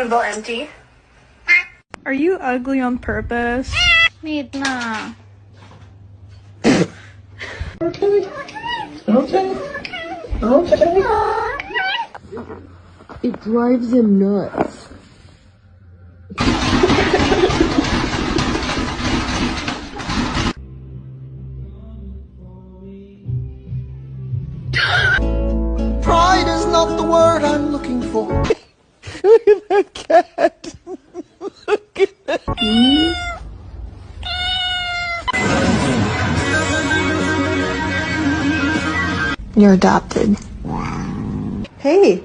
Snowball empty. Are you ugly on purpose? Midna. Okay. It drives him nuts. Pride is not the word I'm looking for. Look at that cat. Look at that. You're adopted. Hey,